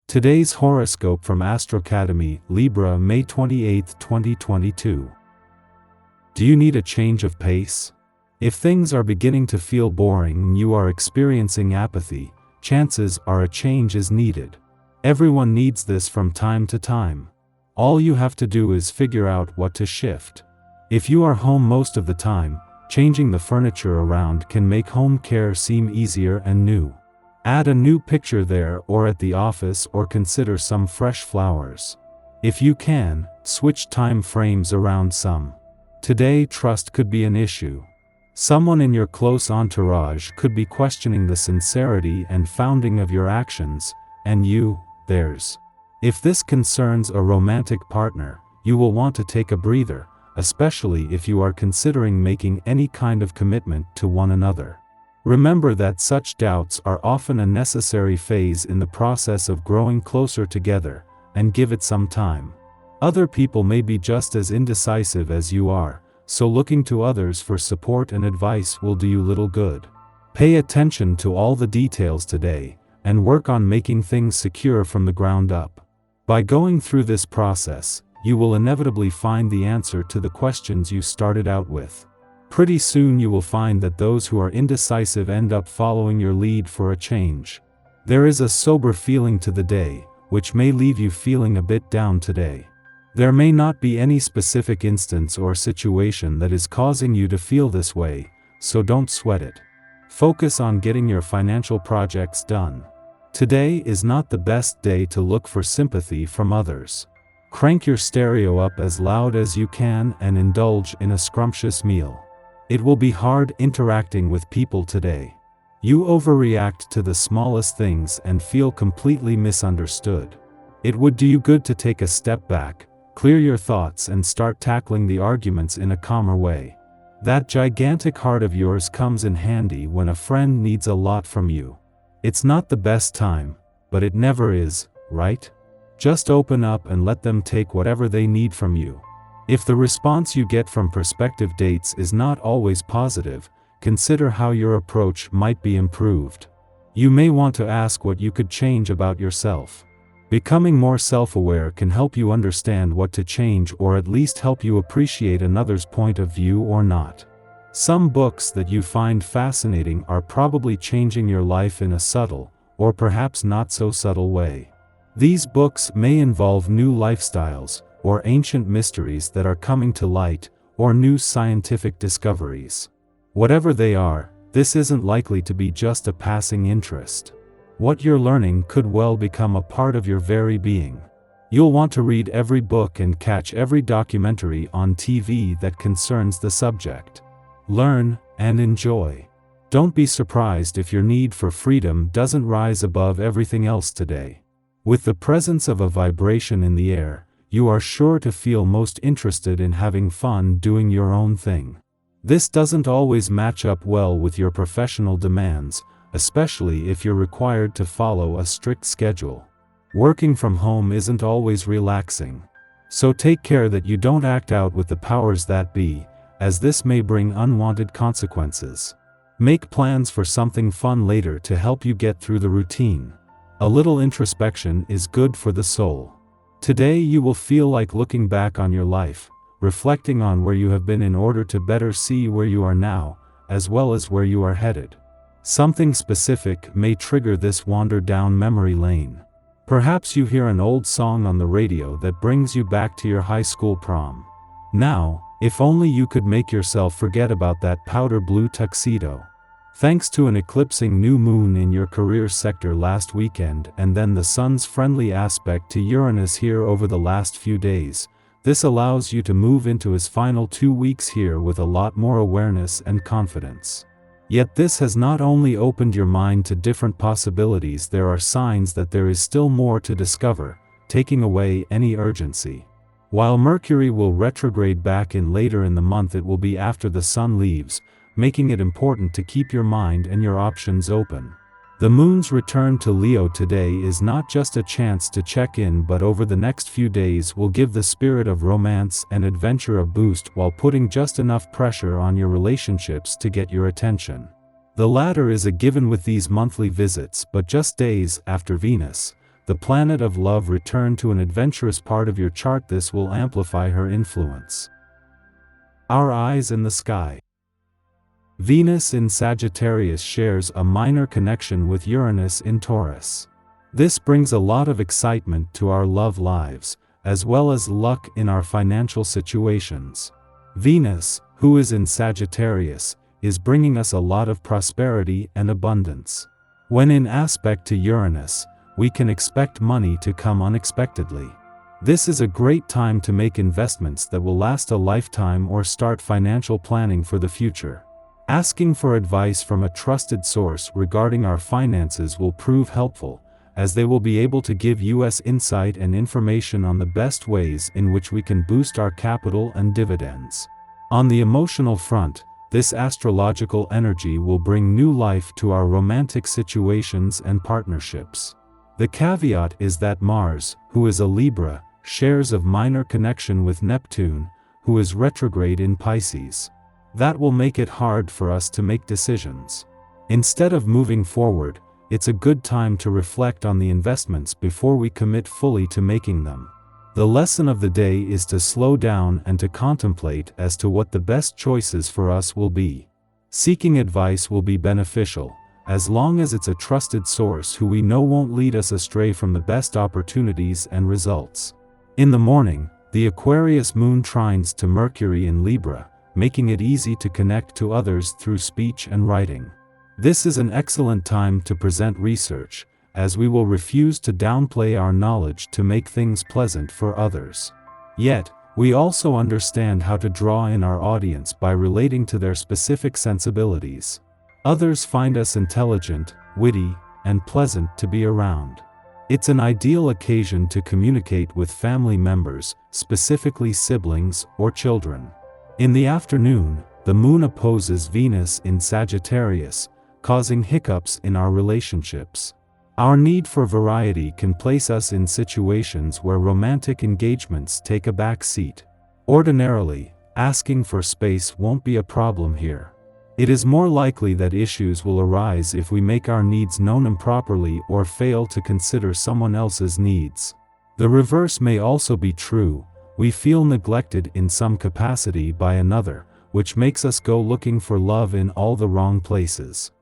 Today's horoscope from Astrocademy Libra May 28, 2022. Do you need a change of pace? If things are beginning to feel boring and you are experiencing apathy, chances are a change is needed. Everyone needs this from time to time. All you have to do is figure out what to shift. If you are home most of the time, changing the furniture around can make home care seem easier and new. Add a new picture there or at the office, or consider some fresh flowers. If you can, switch time frames around some. Today, trust could be an issue. Someone in your close entourage could be questioning the sincerity and founding of your actions, and you, theirs. If this concerns a romantic partner, you will want to take a breather, especially if you are considering making any kind of commitment to one another. Remember that such doubts are often a necessary phase in the process of growing closer together, and give it some time. Other people may be just as indecisive as you are, so looking to others for support and advice will do you little good. Pay attention to all the details today, and work on making things secure from the ground up. By going through this process, you will inevitably find the answer to the questions you started out with. Pretty soon you will find that those who are indecisive end up following your lead for a change. There is a sober feeling to the day, which may leave you feeling a bit down today. There may not be any specific instance or situation that is causing you to feel this way, so don't sweat it. Focus on getting your financial projects done. Today is not the best day to look for sympathy from others. Crank your stereo up as loud as you can and indulge in a scrumptious meal. It will be hard interacting with people today. You overreact to the smallest things and feel completely misunderstood. It would do you good to take a step back, clear your thoughts, and start tackling the arguments in a calmer way. That gigantic heart of yours comes in handy when a friend needs a lot from you. It's not the best time, but it never is, right? Just open up and let them take whatever they need from you. If the response you get from prospective dates is not always positive, consider how your approach might be improved. You may want to ask what you could change about yourself. Becoming more self-aware can help you understand what to change, or at least help you appreciate another's point of view or not. Some books that you find fascinating are probably changing your life in a subtle, or perhaps not so subtle way. These books may involve new lifestyles, or ancient mysteries that are coming to light, or new scientific discoveries. Whatever they are, this isn't likely to be just a passing interest. What you're learning could well become a part of your very being. You'll want to read every book and catch every documentary on TV that concerns the subject. Learn and enjoy. Don't be surprised if your need for freedom doesn't rise above everything else today. With the presence of a vibration in the air, you are sure to feel most interested in having fun doing your own thing. This doesn't always match up well with your professional demands, especially if you're required to follow a strict schedule. Working from home isn't always relaxing. So take care that you don't act out with the powers that be, as this may bring unwanted consequences. Make plans for something fun later to help you get through the routine. A little introspection is good for the soul. Today you will feel like looking back on your life, reflecting on where you have been in order to better see where you are now, as well as where you are headed. Something specific may trigger this wander down memory lane. Perhaps you hear an old song on the radio that brings you back to your high school prom. Now, if only you could make yourself forget about that powder blue tuxedo. Thanks to an eclipsing new moon in your career sector last weekend, and then the sun's friendly aspect to Uranus here over the last few days, this allows you to move into his final 2 weeks here with a lot more awareness and confidence. Yet this has not only opened your mind to different possibilities, there are signs that there is still more to discover, taking away any urgency. While Mercury will retrograde back in later in the month, it will be after the sun leaves, making it important to keep your mind and your options open. The moon's return to Leo today is not just a chance to check in, but over the next few days will give the spirit of romance and adventure a boost while putting just enough pressure on your relationships to get your attention. The latter is a given with these monthly visits, but just days after Venus, the planet of love, return to an adventurous part of your chart. This will amplify her influence. Our eyes in the sky. Venus in Sagittarius shares a minor connection with Uranus in Taurus. This brings a lot of excitement to our love lives, as well as luck in our financial situations. Venus, who is in Sagittarius, is bringing us a lot of prosperity and abundance. When in aspect to Uranus, we can expect money to come unexpectedly. This is a great time to make investments that will last a lifetime or start financial planning for the future. Asking for advice from a trusted source regarding our finances will prove helpful, as they will be able to give us insight and information on the best ways in which we can boost our capital and dividends. On the emotional front, this astrological energy will bring new life to our romantic situations and partnerships. The caveat is that Mars, who is a Libra, shares a minor connection with Neptune, who is retrograde in Pisces. That will make it hard for us to make decisions. Instead of moving forward, it's a good time to reflect on the investments before we commit fully to making them. The lesson of the day is to slow down and to contemplate as to what the best choices for us will be. Seeking advice will be beneficial, as long as it's a trusted source who we know won't lead us astray from the best opportunities and results. In the morning, the Aquarius moon trines to Mercury in Libra, making it easy to connect to others through speech and writing. This is an excellent time to present research, as we will refuse to downplay our knowledge to make things pleasant for others. Yet, we also understand how to draw in our audience by relating to their specific sensibilities. Others find us intelligent, witty, and pleasant to be around. It's an ideal occasion to communicate with family members, specifically siblings or children. In the afternoon, the moon opposes Venus in Sagittarius, causing hiccups in our relationships. Our need for variety can place us in situations where romantic engagements take a back seat. Ordinarily, asking for space won't be a problem here. It is more likely that issues will arise if we make our needs known improperly or fail to consider someone else's needs. The reverse may also be true. We feel neglected in some capacity by another, which makes us go looking for love in all the wrong places.